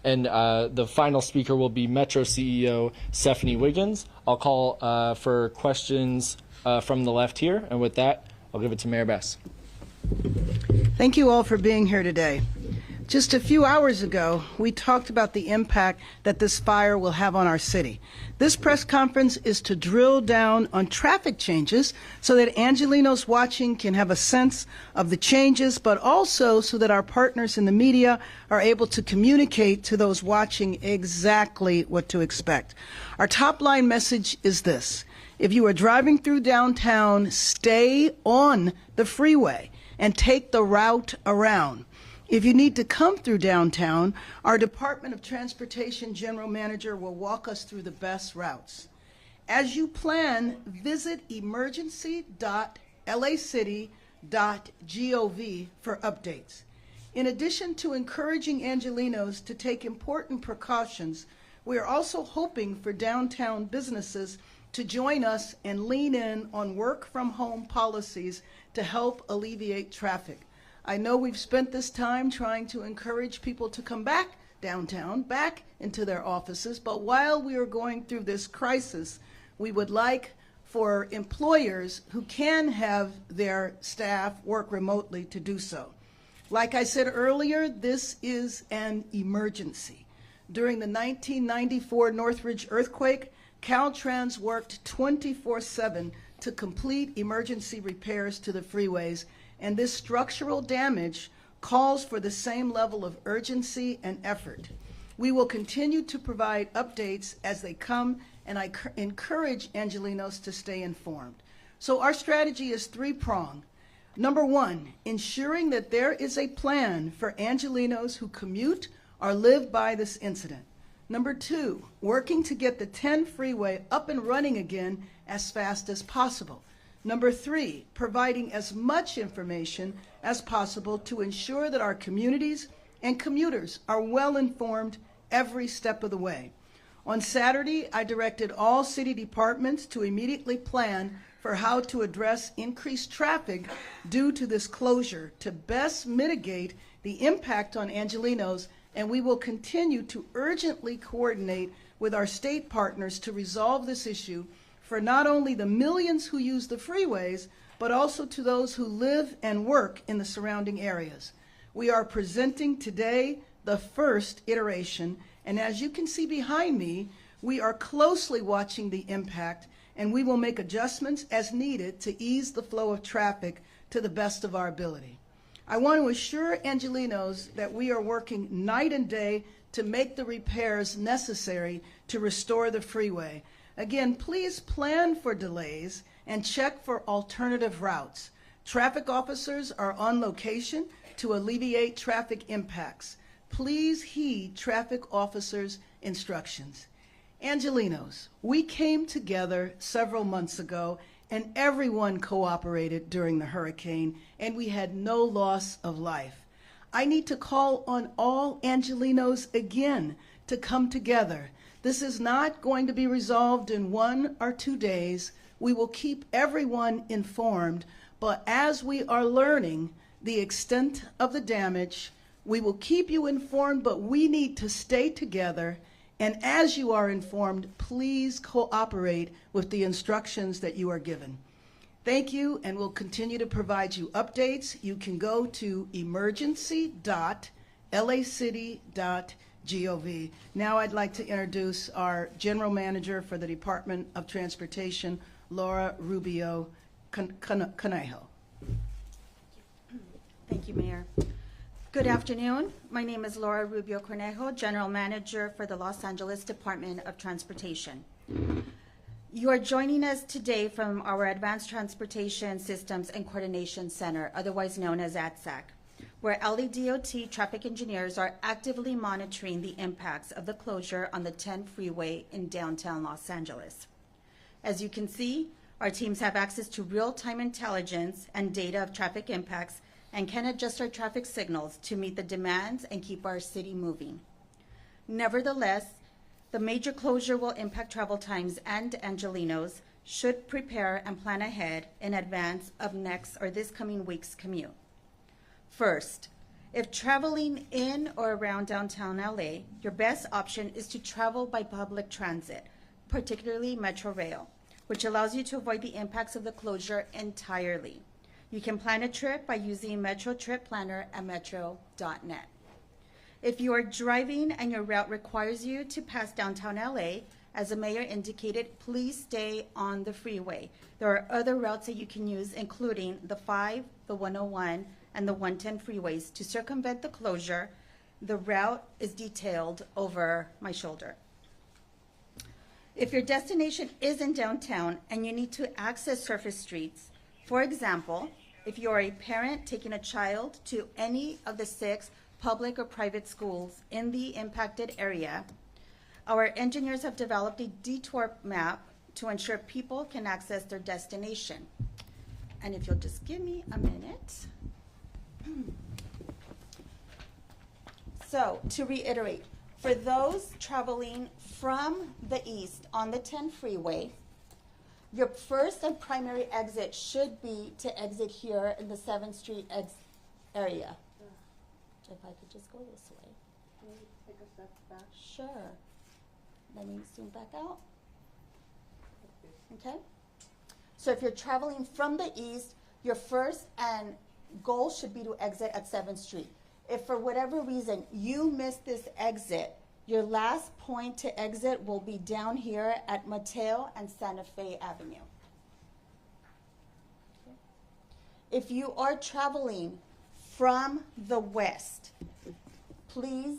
And the final speaker will be Metro CEO Stephanie Wiggins. I'll call for questions from the left here. And with that, I'll give it to Mayor Bess. Thank you all for being here today. Just a few hours ago, we talked about the impact that this fire will have on our city. This press conference is to drill down on traffic changes so that Angelenos watching can have a sense of the changes, but also so that our partners in the media are able to communicate to those watching exactly what to expect. Our top line message is this: if you are driving through downtown, stay on the freeway and take the route around. If you need to come through downtown, our Department of Transportation General Manager will walk us through the best routes. As you plan, visit emergency.lacity.gov for updates. In addition to encouraging Angelenos to take important precautions, we are also hoping for downtown businesses to join us and lean in on work-from-home policies to help alleviate traffic. I know we've spent this time trying to encourage people to come back downtown, back into their offices, but while we are going through this crisis, we would like for employers who can have their staff work remotely to do so. Like I said earlier, this is an emergency. During the 1994 Northridge earthquake, Caltrans worked 24/7 to complete emergency repairs to the freeways, and this structural damage calls for the same level of urgency and effort. We will continue to provide updates as they come, and I encourage Angelenos to stay informed. So our strategy is three-pronged. Number one, ensuring that there is a plan for Angelenos who commute or live by this incident. Number two, working to get the 10 freeway up and running again as fast as possible. Number three, providing as much information as possible to ensure that our communities and commuters are well informed every step of the way. On Saturday, I directed all city departments to immediately plan for how to address increased traffic due to this closure to best mitigate the impact on Angelenos, and we will continue to urgently coordinate with our state partners to resolve this issue for not only the millions who use the freeways, but also to those who live and work in the surrounding areas. We are presenting today the first iteration, and as you can see behind me, we are closely watching the impact, and we will make adjustments as needed to ease the flow of traffic to the best of our ability. I want to assure Angelenos that we are working night and day to make the repairs necessary to restore the freeway. Again, please plan for delays and check for alternative routes. Traffic officers are on location to alleviate traffic impacts. Please heed traffic officers' instructions. Angelenos, we came together several months ago and everyone cooperated during the hurricane, and we had no loss of life. I need to call on all Angelenos again to come together. This is not going to be resolved in 1 or 2 days. We will keep everyone informed, but as we are learning the extent of the damage, we will keep you informed, but we need to stay together. And as you are informed, please cooperate with the instructions that you are given. Thank you, and we'll continue to provide you updates. You can go to emergency.lacity.gov. Now I'd like to introduce our General Manager for the Department of Transportation, Laura Rubio Conejo. Thank you, Mayor. Good afternoon. My name is Laura Rubio Cornejo, General Manager for the Los Angeles Department of Transportation. You are joining us today from our Advanced Transportation Systems and Coordination Center, otherwise known as ATSAC, where LADOT traffic engineers are actively monitoring the impacts of the closure on the 10 freeway in downtown Los Angeles. As you can see, our teams have access to real-time intelligence and data of traffic impacts and can adjust our traffic signals to meet the demands and keep our city moving. Nevertheless, the major closure will impact travel times, and Angelenos should prepare and plan ahead in advance of next or this coming week's commute. First, If traveling in or around downtown LA, your best option is to travel by public transit, particularly Metro Rail, which allows you to avoid the impacts of the closure entirely. You can plan a trip by using Metro Trip Planner at metro.net. If you are driving and your route requires you to pass downtown LA, as the mayor indicated, please stay on the freeway. There are other routes that you can use, including the 5, the 101, and the 110 freeways to circumvent the closure. The route is detailed over my shoulder. If your destination is in downtown and you need to access surface streets, for example, if you are a parent taking a child to any of the 6 public or private schools in the impacted area, our engineers have developed a detour map to ensure people can access their destination. And if you'll just give me a minute. So, to reiterate, for those traveling from the east on the 10 freeway, your first and primary exit should be to exit here in the 7th Street area. If I could just go this way. Can you take a step back? Sure. Let me zoom back out. Okay? So if you're traveling from the east, your first and goal should be to exit at 7th Street. If for whatever reason you miss this exit, your last point to exit will be down here at Mateo and Santa Fe Avenue. Okay. If you are traveling from the west, please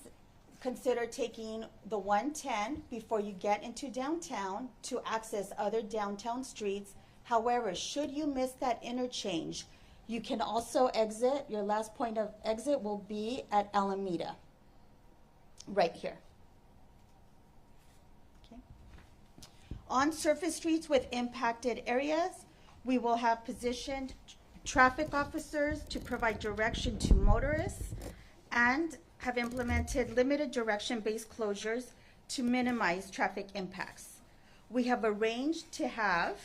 consider taking the 110 before you get into downtown to access other downtown streets. However, should you miss that interchange, you can also exit. Your last point of exit will be at Alameda, right here. Okay. On surface streets with impacted areas, we will have positioned traffic officers to provide direction to motorists and have implemented limited direction-based closures to minimize traffic impacts. We have arranged to have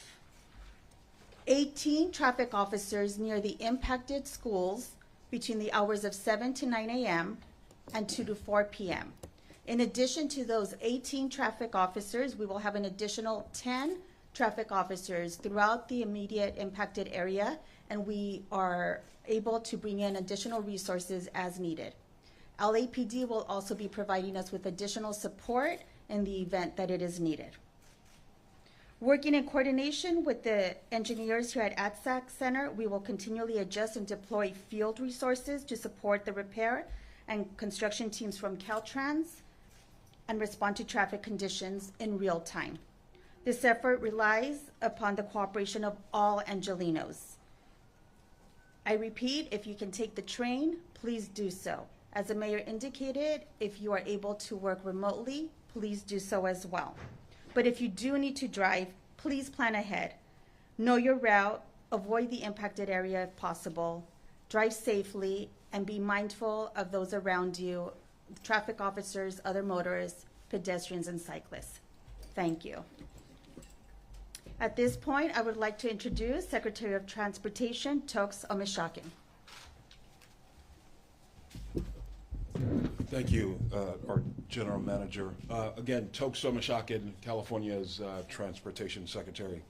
18 traffic officers near the impacted schools between the hours of 7 to 9 a.m. and 2 to 4 p.m. In addition to those 18 traffic officers, we will have an additional 10 traffic officers throughout the immediate impacted area, and we are able to bring in additional resources as needed. LAPD will also be providing us with additional support in the event that it is needed. Working in coordination with the engineers here at ATSAC Center, we will continually adjust and deploy field resources to support the repair and construction teams from Caltrans and respond to traffic conditions in real time. This effort relies upon the cooperation of all Angelenos. I repeat, if you can take the train, please do so. As the mayor indicated, if you are able to work remotely, please do so as well. But if you do need to drive, please plan ahead. Know your route, avoid the impacted area if possible, drive safely, and be mindful of those around you, traffic officers, other motorists, pedestrians, and cyclists. Thank you. At this point, I would like to introduce Secretary of Transportation, Toks Omishakin. Thank you, our General Manager. Again, Toks Omishakin, California's Transportation Secretary.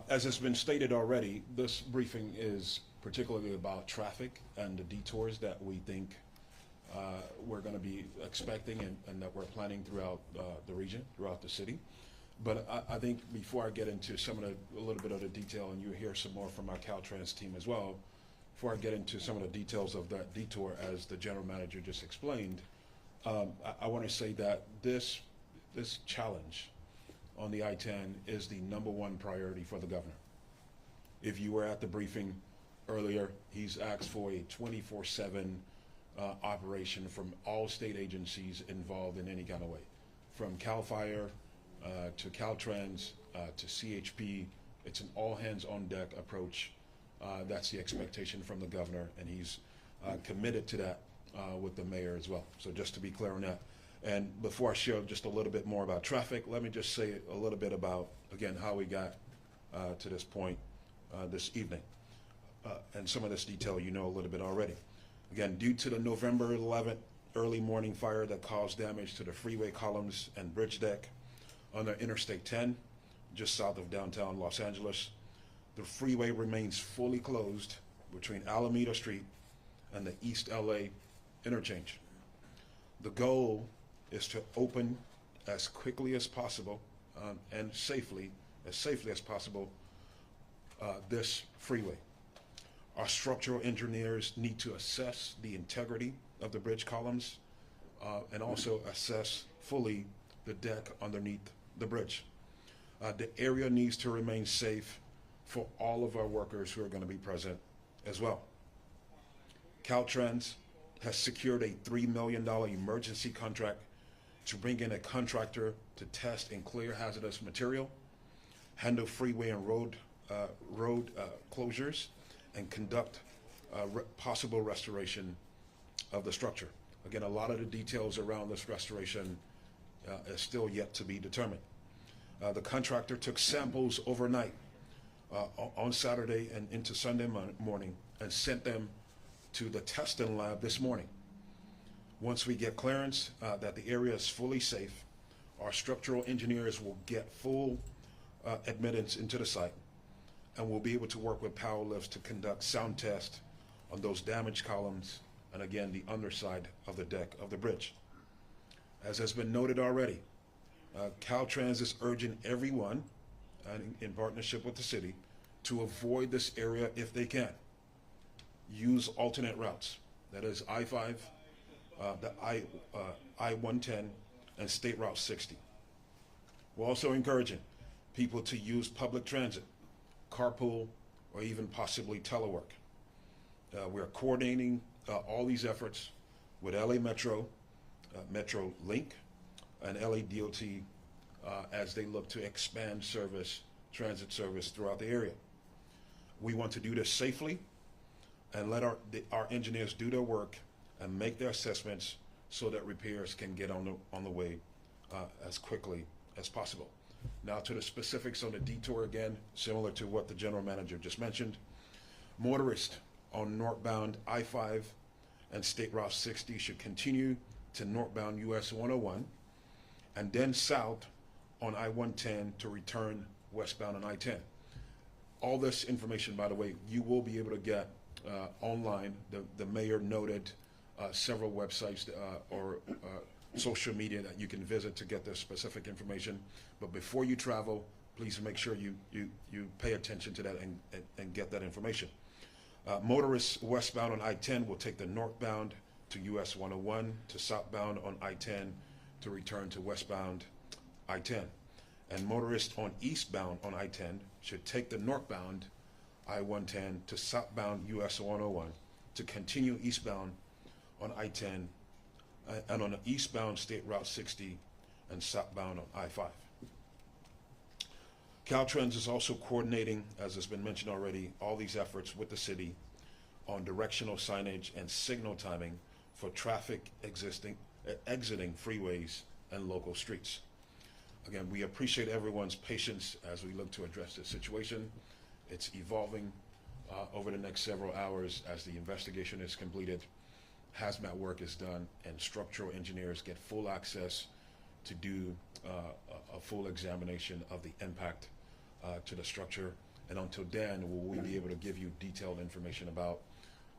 As has been stated already, this briefing is particularly about traffic and the detours that we think we're going to be expecting and that we're planning throughout the region, throughout the city. But I think before I get into a little bit of the detail, and you hear some more from our Caltrans team as well, before I get into some of the details of that detour, as the General Manager just explained, I want to say that this challenge on the I-10 is the #1 priority for the governor. If you were at the briefing earlier, he's asked for a 24/7 operation from all state agencies involved in any kind of way, from CAL FIRE to Caltrans to CHP. It's an all-hands-on-deck approach. That's the expectation from the governor, and he's committed to that with the mayor as well. So just to be clear on that. And before I share just a little bit more about traffic, let me just say a little bit about, again, how we got to this point this evening. And some of this detail you know a little bit already. Again, due to the November 11th early morning fire that caused damage to the freeway columns and bridge deck under Interstate 10, just south of downtown Los Angeles, the freeway remains fully closed between Alameda Street and the East LA interchange. The goal is to open as quickly as possible and safely as possible this freeway. Our structural engineers need to assess the integrity of the bridge columns and also assess fully the deck underneath the bridge. The area needs to remain safe for all of our workers who are going to be present as well. Caltrans has secured a $3 million emergency contract to bring in a contractor to test and clear hazardous material, handle freeway and road closures, and conduct possible restoration of the structure. Again, a lot of the details around this restoration is still yet to be determined. The contractor took samples overnight on Saturday and into Sunday morning and sent them to the testing lab this morning. Once we get clearance that the area is fully safe, our structural engineers will get full admittance into the site, and we'll be able to work with power lifts to conduct sound tests on those damaged columns and again the underside of the deck of the bridge. As has been noted already, Caltrans is urging everyone, in partnership with the city, to avoid this area if they can. Use alternate routes, that is I-5, the I-110, and State Route 60. We're also encouraging people to use public transit, carpool, or even possibly telework. We're coordinating all these efforts with LA Metro, Metro Link, and LA DOT as they look to expand transit service throughout the area. We want to do this safely and let our engineers do their work and make their assessments so that repairs can get on the way as quickly as possible. Now to the specifics on the detour, again, similar to what the general manager just mentioned. Motorists on northbound I-5 and State Route 60 should continue to northbound US 101 and then south on I-110 to return westbound on I-10. All this information, by the way, you will be able to get online. The mayor noted several websites or social media that you can visit to get this specific information. But before you travel, please make sure you pay attention to that and get that information. Motorists westbound on I-10 will take the northbound to US 101 to southbound on I-10 to return to westbound I-10. And motorists on eastbound on I-10 should take the northbound I-110 to southbound US 101 to continue eastbound on I-10 and on the eastbound State Route 60 and southbound on I-5. Caltrans is also coordinating, as has been mentioned already, all these efforts with the city on directional signage and signal timing for traffic exiting freeways and local streets. Again, we appreciate everyone's patience as we look to address this situation. It's evolving over the next several hours as the investigation is completed, hazmat work is done, and structural engineers get full access to do a full examination of the impact to the structure. And until then, will we be able to give you detailed information about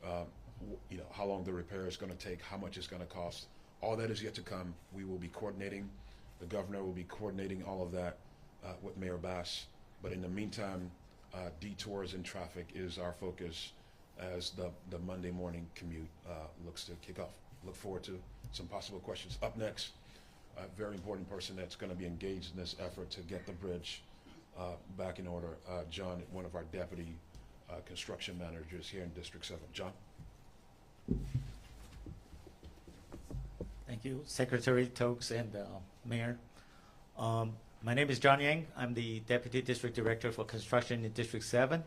how long the repair is going to take, how much it's going to cost. All that is yet to come. We will be coordinating. The governor will be coordinating all of that with Mayor Bass. But in the meantime, detours and traffic is our focus as the Monday morning commute looks to kick off. Look forward to some possible questions. Up next, a very important person that's going to be engaged in this effort to get the bridge back in order. John, one of our deputy construction managers here in District 7. John? Thank you, Secretary Tokes and Mayor. My name is John Yang. I'm the Deputy District Director for Construction in District 7.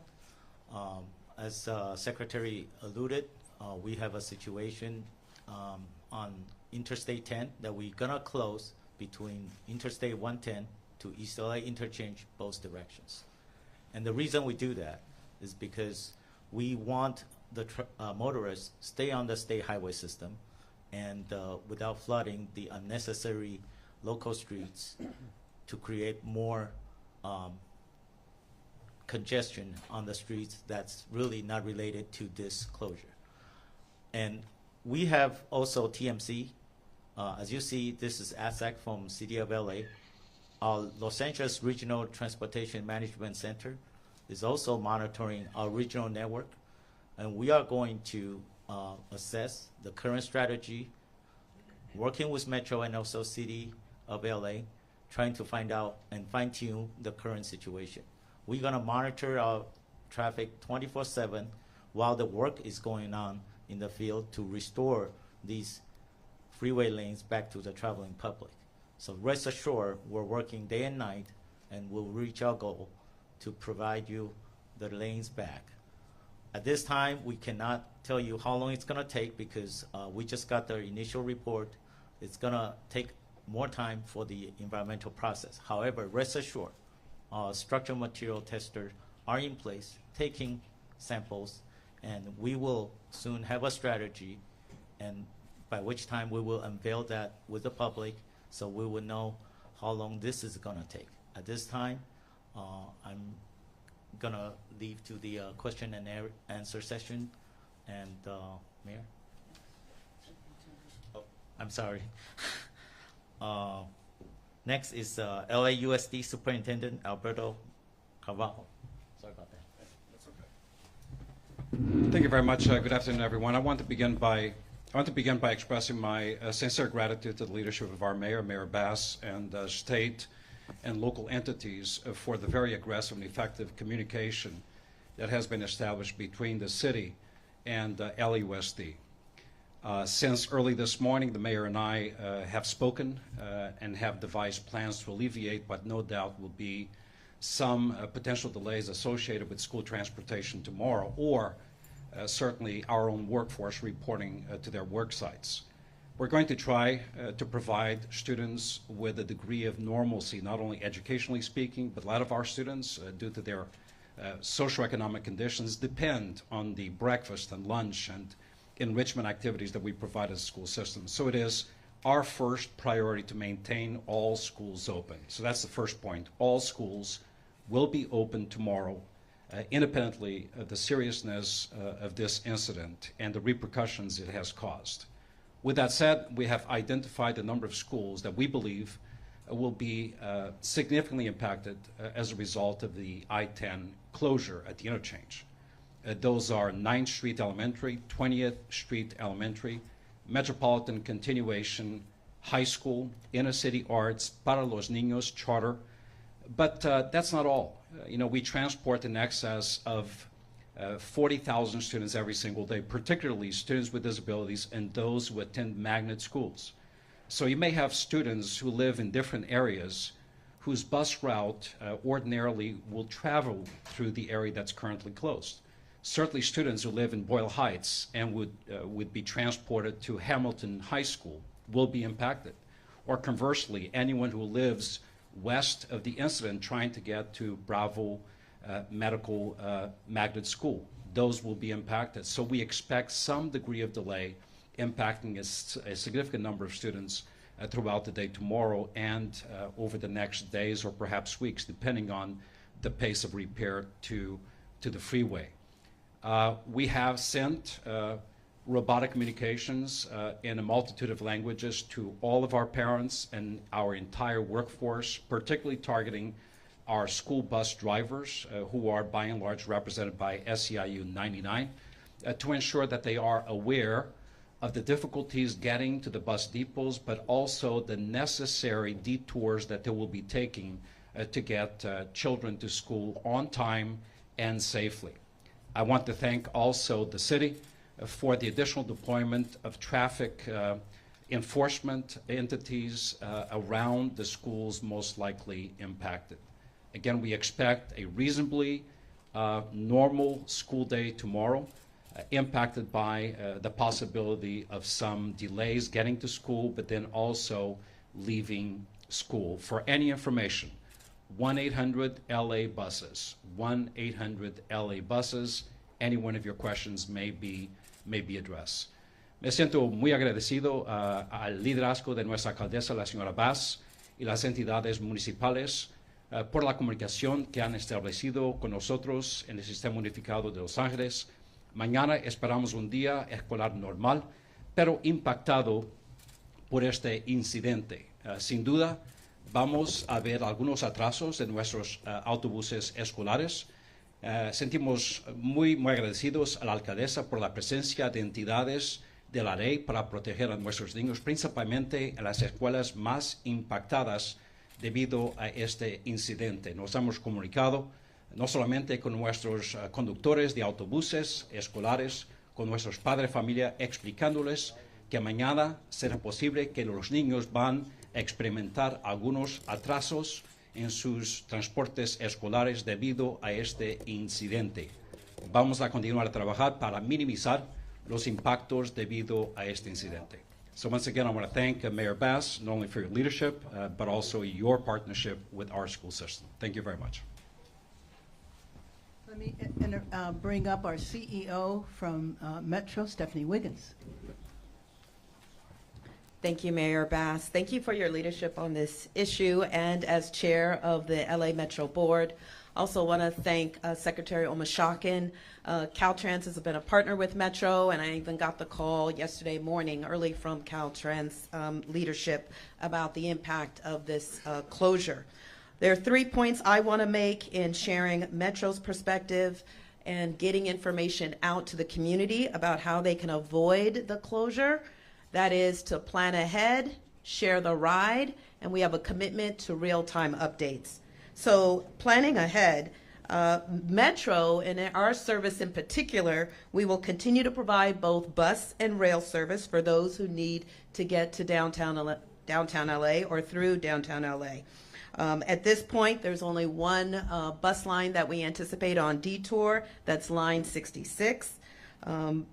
As Secretary alluded, we have a situation on Interstate 10 that we're gonna close between Interstate 110 to East LA interchange, both directions. And the reason we do that is because we want the motorists stay on the state highway system and without flooding the unnecessary local streets to create more congestion on the streets that's really not related to this closure. And we have also TMC. As you see, this is ASAC from City of LA. Our Los Angeles Regional Transportation Management Center is also monitoring our regional network. And we are going to assess the current strategy, working with Metro and also City of LA, trying to find out and fine-tune the current situation. We're going to monitor our traffic 24/7 while the work is going on in the field to restore these freeway lanes back to the traveling public. So rest assured, we're working day and night, and we'll reach our goal to provide you the lanes back. At this time, we cannot tell you how long it's going to take because we just got the initial report. It's going to take more time for the environmental process. However, rest assured, structural material testers are in place, taking samples, and we will soon have a strategy, and by which time we will unveil that with the public so we will know how long this is going to take. At this time, I'm going to leave to the question and answer session, and Mayor? Oh, I'm sorry. Next is LAUSD Superintendent Alberto Carvalho. Sorry about that. That's okay. Thank you very much. Good afternoon, everyone. I want to begin by expressing my sincere gratitude to the leadership of our mayor, Mayor Bass, and state and local entities for the very aggressive and effective communication that has been established between the city and LAUSD. Since early this morning, the mayor and I have spoken and have devised plans to alleviate what no doubt will be some potential delays associated with school transportation tomorrow, or certainly our own workforce reporting to their work sites. We're going to try to provide students with a degree of normalcy, not only educationally speaking, but a lot of our students, due to their socioeconomic conditions, depend on the breakfast and lunch and enrichment activities that we provide as a school system. So it is our first priority to maintain all schools open. So that's the first point. All schools will be open tomorrow, independently of the seriousness of this incident and the repercussions it has caused. With that said, we have identified a number of schools that we believe will be significantly impacted as a result of the I-10 closure at the interchange. Those are 9th Street Elementary, 20th Street Elementary, Metropolitan Continuation High School, Inner City Arts, Para los Niños Charter. But that's not all. We transport in excess of 40,000 students every single day, particularly students with disabilities and those who attend magnet schools. So you may have students who live in different areas whose bus route ordinarily will travel through the area that's currently closed. Certainly students who live in Boyle Heights and would be transported to Hamilton High School will be impacted. Or conversely, anyone who lives west of the incident trying to get to Bravo Medical Magnet School, those will be impacted. So we expect some degree of delay impacting a significant number of students throughout the day tomorrow and over the next days or perhaps weeks, depending on the pace of repair to the freeway. We have sent robotic communications in a multitude of languages to all of our parents and our entire workforce, particularly targeting our school bus drivers, who are by and large represented by SEIU 99, to ensure that they are aware of the difficulties getting to the bus depots, but also the necessary detours that they will be taking to get children to school on time and safely. I want to thank also the city for the additional deployment of traffic enforcement entities around the schools most likely impacted. Again, we expect a reasonably normal school day tomorrow, impacted by the possibility of some delays getting to school, but then also leaving school. For any information, 1-800-LA-BUSES, 1-800-LA-BUSES, any one of your questions may be addressed. Me siento muy agradecido al liderazgo de nuestra alcaldesa, la señora Bass, y las entidades municipales por la comunicación que han establecido con nosotros en el Sistema Unificado de Los Ángeles. Mañana esperamos un día escolar normal, pero impactado por este incidente. Sin duda, vamos a ver algunos atrasos en nuestros autobuses escolares. Sentimos muy agradecidos a la alcaldesa por la presencia de entidades de la ley para proteger a nuestros niños, principalmente en las escuelas más impactadas debido a este incidente. Nos hemos comunicado no solamente con nuestros conductores de autobuses escolares, con nuestros padres de familia, explicándoles que mañana será posible que los niños van a experimentar algunos atrasos en sus transportes escolares debido a este incidente. Vamos a continuar a trabajar para minimizar los impactos debido a este incidente. So once again, I want to thank Mayor Bass, not only for your leadership, but also your partnership with our school system. Thank you very much. Let me bring up our CEO from Metro, Stephanie Wiggins. Thank you, Mayor Bass. Thank you for your leadership on this issue and as chair of the LA Metro Board. Also want to thank Secretary Omashakin. Caltrans has been a partner with Metro, and I even got the call yesterday morning early from Caltrans leadership about the impact of this closure. There are 3 points I want to make in sharing Metro's perspective and getting information out to the community about how they can avoid the closure. That is to plan ahead, share the ride, and we have a commitment to real-time updates. So planning ahead, Metro and our service in particular, we will continue to provide both bus and rail service for those who need to get to downtown LA or through downtown LA. At this point, there's only one bus line that we anticipate on detour, that's line 66.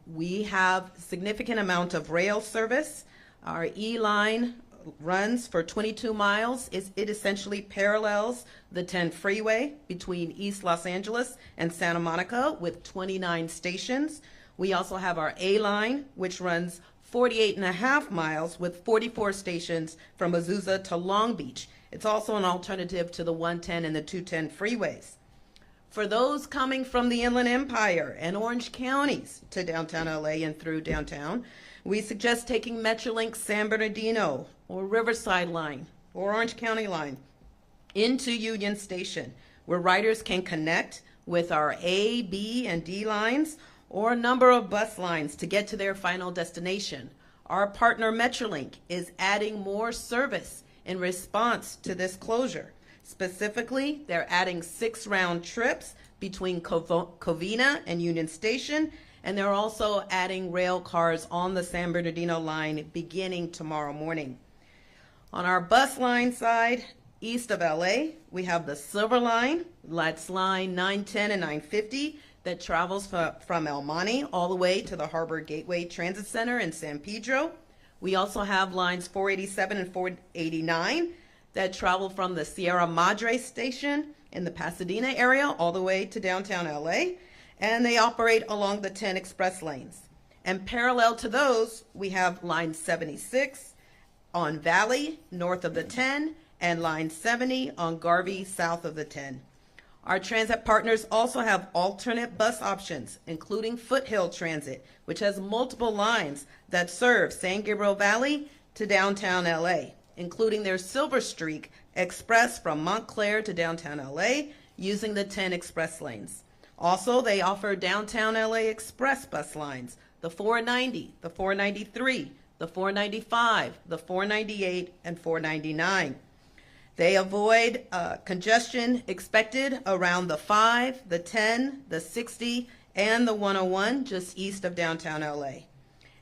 We have significant amount of rail service. Our E-line runs for 22 miles. It essentially parallels the 10 freeway between East Los Angeles and Santa Monica with 29 stations. We also have our A-line, which runs 48.5 miles with 44 stations from Azusa to Long Beach. It's also an alternative to the 110 and the 210 freeways. For those coming from the Inland Empire and Orange counties to downtown LA and through downtown, we suggest taking Metrolink San Bernardino or Riverside Line or Orange County Line into Union Station, where riders can connect with our A, B, and D lines or a number of bus lines to get to their final destination. Our partner Metrolink is adding more service in response to this closure. Specifically, they're adding 6 round trips between Covina and Union Station, and they're also adding rail cars on the San Bernardino line beginning tomorrow morning. On our bus line side, east of LA, we have the Silver Line. That's line 910 and 950 that travels from El Monte all the way to the Harbor Gateway Transit Center in San Pedro. We also have lines 487 and 489 that travel from the Sierra Madre station in the Pasadena area all the way to downtown LA, and they operate along the 10 express lanes. And parallel to those, we have line 76 on Valley, north of the 10, and line 70 on Garvey, south of the 10. Our transit partners also have alternate bus options, including Foothill Transit, which has multiple lines that serve San Gabriel Valley to downtown LA, including their Silver Streak Express from Montclair to downtown LA using the 10 express lanes. Also, they offer downtown LA express bus lines, the 490, the 493, the 495, the 498, and 499. They avoid congestion expected around the 5, the 10, the 60, and the 101 just east of downtown LA.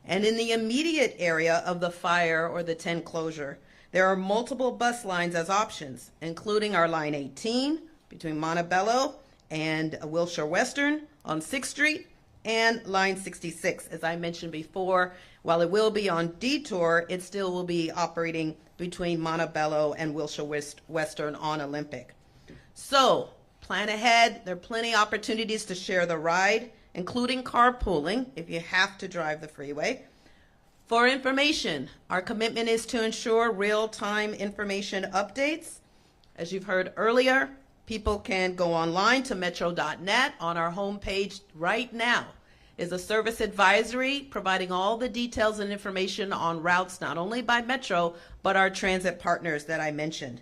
And in the immediate area of the fire or the 10 closure, there are multiple bus lines as options, including our line 18 between Montebello and Wilshire Western on 6th Street, and line 66. As I mentioned before, while it will be on detour, it still will be operating between Montebello and Wilshire Western on Olympic. So plan ahead. There are plenty of opportunities to share the ride, including carpooling if you have to drive the freeway. For information, our commitment is to ensure real-time information updates. As you've heard earlier, people can go online to metro.net. On our homepage right now is a service advisory providing all the details and information on routes not only by Metro, but our transit partners that I mentioned.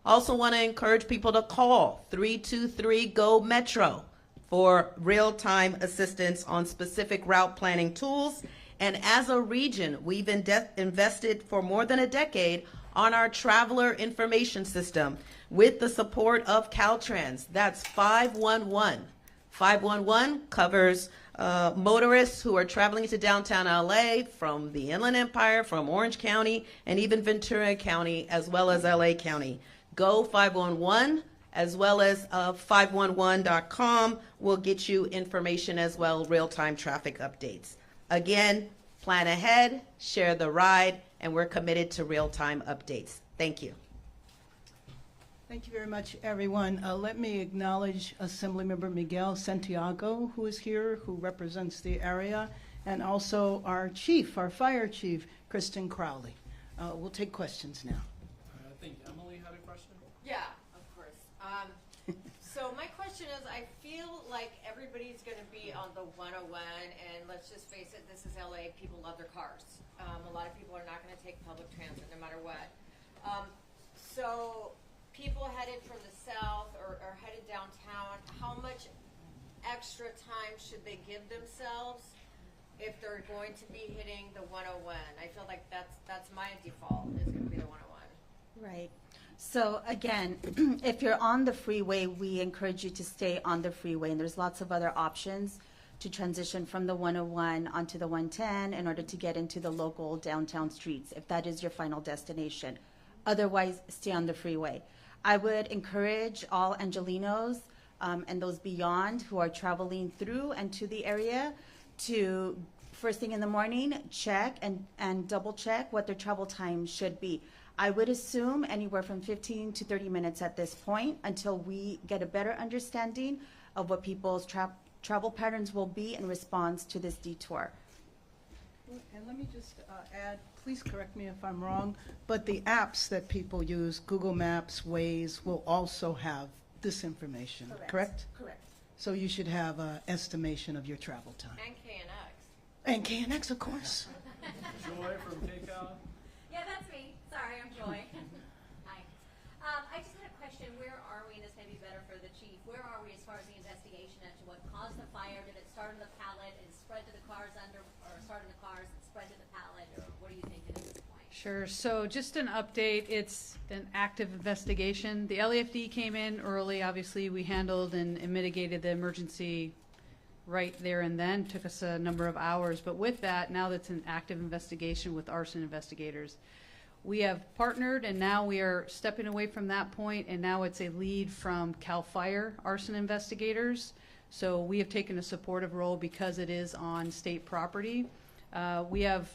Also want to encourage people to call 323-GO-METRO for real-time assistance on specific route planning tools. And as a region, we've invested for more than a decade on our traveler information system with the support of Caltrans. That's 511. 511 covers motorists who are traveling to downtown LA from the Inland Empire, from Orange County, and even Ventura County, as well as LA County. Go 511, as well as 511.com will get you information as well, real-time traffic updates. Again, plan ahead, share the ride, and we're committed to real-time updates. Thank you. Thank you very much, everyone. Let me acknowledge Assemblymember Miguel Santiago, who is here, who represents the area, and also our chief, our fire chief, Kristen Crowley. We'll take questions now. I think Emily had a question. Yeah, of course. So my question is, I feel like everybody's going to be on the 101, and let's just face it, this is LA. People love their cars. A lot of people are not going to take public transit no matter what. So people headed from the south or headed downtown, how much extra time should they give themselves if they're going to be hitting the 101? I feel like that's my default, is going to be the 101. Right. So again, if you're on the freeway, we encourage you to stay on the freeway, and there's lots of other options to transition from the 101 onto the 110 in order to get into the local downtown streets, if that is your final destination. Otherwise, stay on the freeway. I would encourage all Angelinos and those beyond who are traveling through and to the area to, first thing in the morning, check and double check what their travel time should be. I would assume anywhere from 15 to 30 minutes at this point until we get a better understanding of what people's travel patterns will be in response to this detour. And let me just add, please correct me if I'm wrong, but the apps that people use, Google Maps, Waze, will also have this information, correct? Correct. So you should have an estimation of your travel time. And KNX. And KNX, of course. Joy from Takeout. Yeah, that's me. Sorry, I'm Joy. Hi. I just had a question. Where are we, and this may be better for the chief, where are we as far as the investigation as to what caused the fire? Did it start in the pallet and spread to the cars or start in the cars and spread to the pallet, or what are you thinking at this point? Sure. So just an update. It's an active investigation. The LAFD came in early. Obviously, we handled and mitigated the emergency right there and then. Took us a number of hours. But with that, now that's an active investigation with arson investigators. We have partnered, and now we are stepping away from that point, and now it's a lead from CAL FIRE arson investigators. So we have taken a supportive role because it is on state property. We have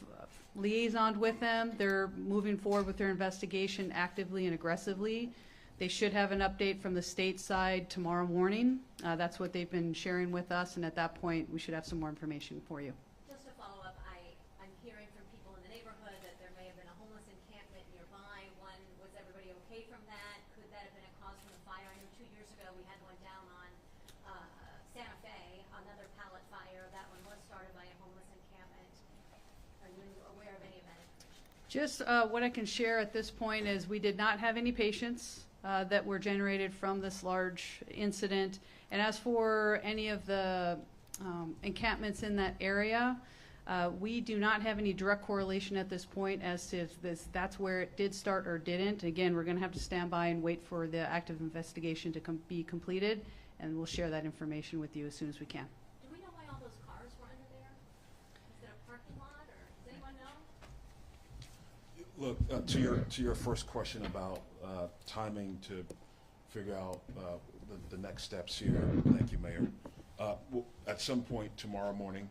liaisoned with them. They're moving forward with their investigation actively and aggressively. They should have an update from the state side tomorrow morning. That's what they've been sharing with us, and at that point, we should have some more information for you. Just to follow up, I'm hearing from people in the neighborhood that there may have been a homeless encampment nearby. One, was everybody okay from that? Could that have been a cause from the fire? I know 2 years ago we had one down on Santa Fe, another pallet fire. That one was started by a homeless encampment. Are you aware of any of that information? Just what I can share at this point is we did not have any patients that were generated from this large incident. And as for any of the encampments in that area, we do not have any direct correlation at this point as to if that's where it did start or didn't. Again, we're going to have to stand by and wait for the active investigation to be completed, and we'll share that information with you as soon as we can. Do we know why all those cars were under there? Is it a parking lot, or does anyone know? Look, to your first question about timing to figure out the next steps here. Thank you, Mayor. At some point tomorrow morning,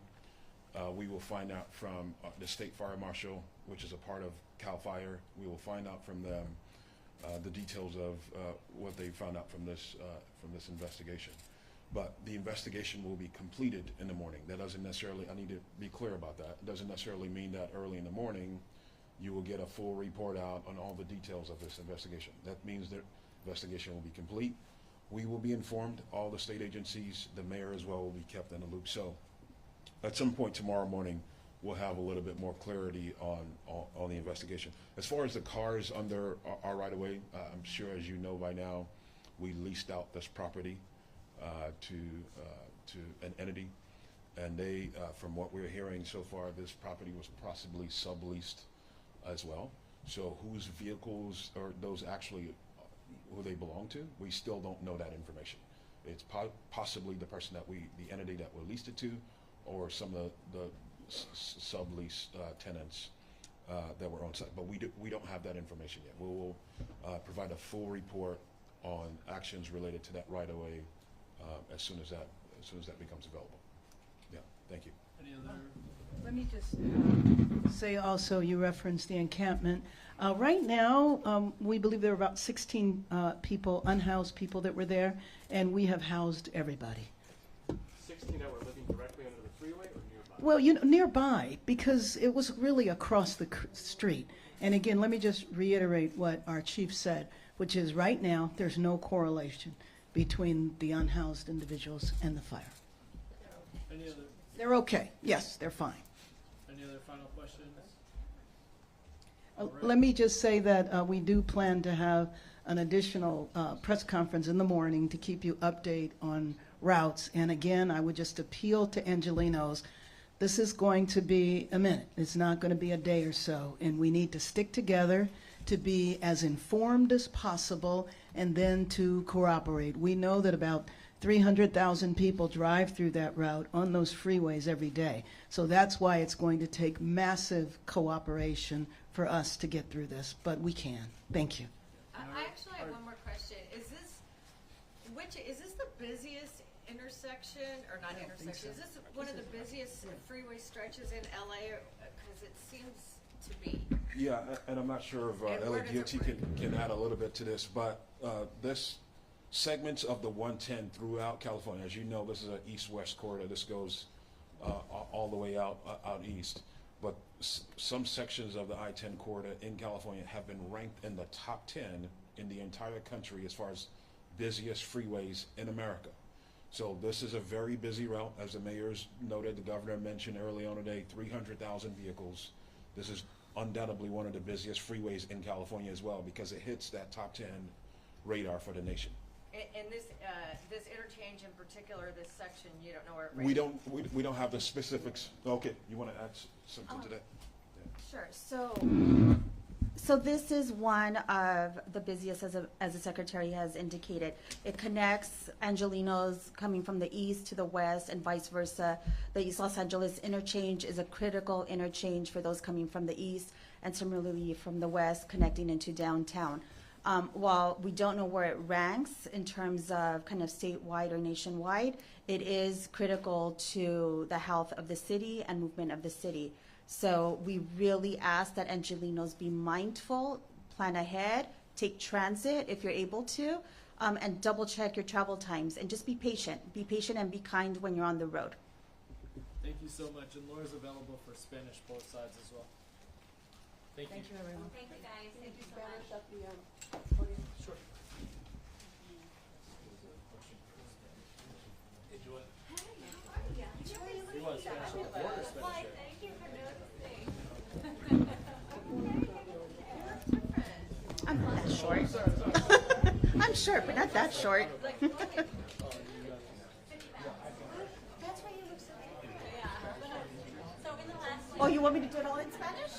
we will find out from the State Fire Marshal, which is a part of CAL FIRE. We will find out from them the details of what they found out from this investigation. but the investigation will be completed in the morning. That doesn't necessarily, I need to be clear about that. It doesn't necessarily mean that early in the morning you will get a full report out on all the details of this investigation. That means the investigation will be complete. We will be informed, all the state agencies, the mayor as well will be kept in the loop. So at some point tomorrow morning, we'll have a little bit more clarity on the investigation. As far as the cars under our right of way, I'm sure as you know by now, we leased out this property to an entity, and they, from what we're hearing so far, this property was possibly subleased as well. So whose vehicles are those actually, who they belong to? We still don't know that information. It's possibly the person that the entity that we leased it to, or some of the sublease tenants that were on site. But we don't have that information yet. We will provide a full report on actions related to that right away as soon as that becomes available. Yeah, thank you. Any other? Let me just say also, you referenced the encampment. Right now, we believe there are about 16 people, unhoused people that were there, and we have housed everybody. 16 that were living directly under the freeway or nearby? Well, nearby, because it was really across the street. And again, let me just reiterate what our chief said, which is right now, there's no correlation between the unhoused individuals and the fire. Any other? They're okay. Yes, they're fine. Any other final questions? Let me just say that we do plan to have an additional press conference in the morning to keep you updated on routes. And again, I would just appeal to Angelenos. This is going to be a minute. It's not going to be a day or so. And we need to stick together to be as informed as possible and then to cooperate. We know that about 300,000 people drive through that route on those freeways every day. So that's why it's going to take massive cooperation for us to get through this, but we can. Thank you. I actually have one more question. Is this the busiest intersection, or not intersection? Is this one of the busiest freeway stretches in LA? Because it seems to be. Yeah, and I'm not sure if And where does LADOT it can add a little bit to this, but this segments of the 110 throughout California, as you know, this is an east-west corridor. This goes all the way out east. But some sections of the I-10 corridor in California have been ranked in the top 10 in the entire country as far as busiest freeways in America. So this is a very busy route. As the mayor's noted, the governor mentioned early on today, 300,000 vehicles. This is undoubtedly one of the busiest freeways in California as well, because it hits that top 10 radar for the nation. And this interchange in particular, this section, you don't know where it ranks? We don't have the specifics. Okay, you want to add something to that? Sure. So this is one of the busiest, as the secretary has indicated. It connects Angelenos coming from the east to the west and vice versa. The East Los Angeles interchange is a critical interchange for those coming from the east, and similarly from the west connecting into downtown. While we don't know where it ranks in terms of kind of statewide or nationwide, it is critical to the health of the city and movement of the city. So we really ask that Angelenos be mindful, plan ahead, take transit if you're able to, and double check your travel times and just be patient. Be patient and be kind when you're on the road. Thank you so much. And Laura's available for Spanish both sides as well. Thank you. everyone. Thank you, guys. Thank you so much. Sure. He wants Spanish or Spanish. Thank you for noticing. I'm not that short. I'm short, but not that short. That's why you look so good. Yeah. So in the last. Oh, you want me to do it all in Spanish?